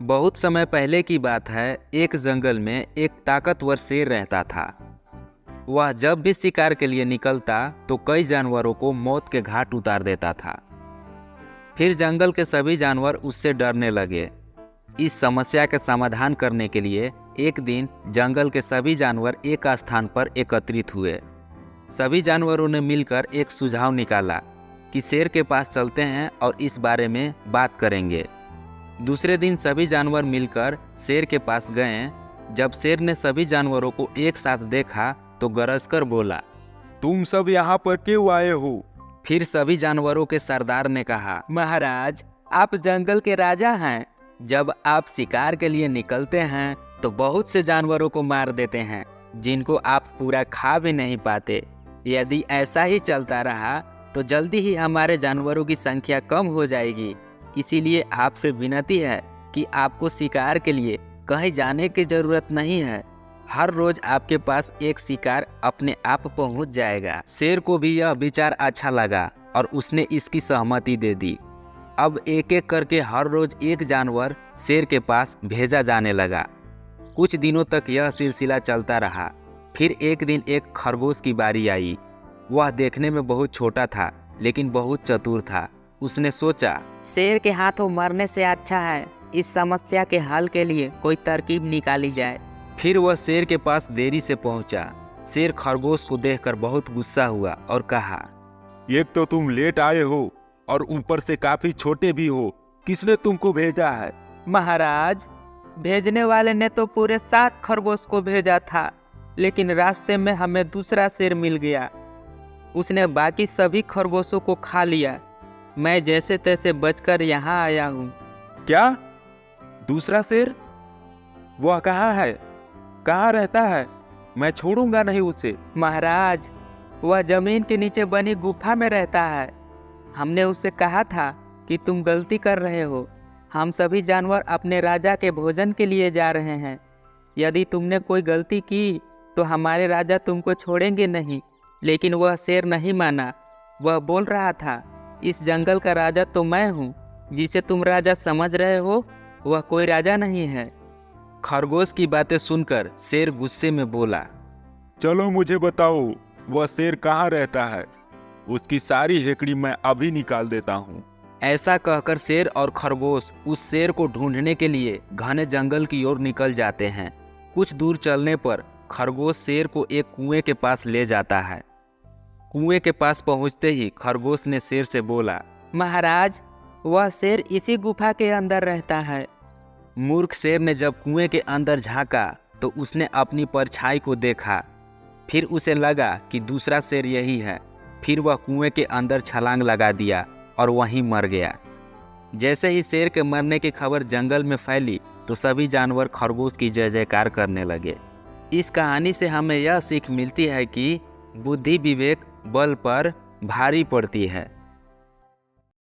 बहुत समय पहले की बात है। एक जंगल में एक ताकतवर शेर रहता था। वह जब भी शिकार के लिए निकलता तो कई जानवरों को मौत के घाट उतार देता था। फिर जंगल के सभी जानवर उससे डरने लगे। इस समस्या के समाधान करने के लिए एक दिन जंगल के सभी जानवर एक स्थान पर एकत्रित हुए। सभी जानवरों ने मिलकर एक सुझाव निकाला कि शेर के पास चलते हैं और इस बारे में बात करेंगे। दूसरे दिन सभी जानवर मिलकर शेर के पास गए। जब शेर ने सभी जानवरों को एक साथ देखा तो गरजकर बोला, तुम सब यहाँ पर क्यों आए हो? फिर सभी जानवरों के सरदार ने कहा, महाराज, आप जंगल के राजा हैं। जब आप शिकार के लिए निकलते हैं तो बहुत से जानवरों को मार देते हैं जिनको आप पूरा खा भी नहीं पाते। यदि ऐसा ही चलता रहा तो जल्दी ही हमारे जानवरों की संख्या कम हो जाएगी। इसीलिए आपसे विनती है कि आपको शिकार के लिए कहीं जाने की जरूरत नहीं है। हर रोज आपके पास एक शिकार अपने आप पहुंच जाएगा। शेर को भी यह विचार अच्छा लगा और उसने इसकी सहमति दे दी। अब एक एक करके हर रोज एक जानवर शेर के पास भेजा जाने लगा। कुछ दिनों तक यह सिलसिला चलता रहा। फिर एक दिन एक खरगोश की बारी आई। वह देखने में बहुत छोटा था लेकिन बहुत चतुर था। उसने सोचा, शेर के हाथों मरने से अच्छा है इस समस्या के हल के लिए कोई तरकीब निकाली जाए। फिर वह शेर के पास देरी से पहुंचा। शेर खरगोश को देखकर बहुत गुस्सा हुआ और कहा, एक तो तुम लेट आए हो और ऊपर से काफी छोटे भी हो। किसने तुमको भेजा है? महाराज, भेजने वाले ने तो पूरे 7 खरगोश को भेजा था, लेकिन रास्ते में हमें दूसरा शेर मिल गया। उसने बाकी सभी खरगोशों को खा लिया। मैं जैसे तैसे बचकर यहाँ आया हूँ। क्या? दूसरा शेर? वह कहाँ है? कहाँ रहता है? मैं छोड़ूंगा नहीं उसे। महाराज, वह जमीन के नीचे बनी गुफा में रहता है। हमने उससे कहा था कि तुम गलती कर रहे हो। हम सभी जानवर अपने राजा के भोजन के लिए जा रहे हैं। यदि तुमने कोई गलती की तो हमारे राजा तुमको छोड़ेंगे नहीं। लेकिन वह शेर नहीं माना। वह बोल रहा था, इस जंगल का राजा तो मैं हूँ। जिसे तुम राजा समझ रहे हो वह कोई राजा नहीं है। खरगोश की बातें सुनकर शेर गुस्से में बोला, चलो मुझे बताओ, वह शेर कहाँ रहता है? उसकी सारी हेकड़ी मैं अभी निकाल देता हूँ। ऐसा कहकर शेर और खरगोश उस शेर को ढूंढने के लिए घने जंगल की ओर निकल जाते हैं। कुछ दूर चलने पर खरगोश शेर को एक कुएं के पास ले जाता है। कुएं के पास पहुंचते ही खरगोश ने शेर से बोला, महाराज, वह शेर इसी गुफा के अंदर रहता है। मूर्ख शेर ने जब कुएं के अंदर झांका तो उसने अपनी परछाई को देखा। फिर उसे लगा कि दूसरा शेर यही है। फिर वह कुएं के अंदर छलांग लगा दिया और वहीं मर गया। जैसे ही शेर के मरने की खबर जंगल में फैली तो सभी जानवर खरगोश की जय जयकार करने लगे। इस कहानी से हमें यह सीख मिलती है कि बुद्धि विवेक बल पर भारी पड़ती है।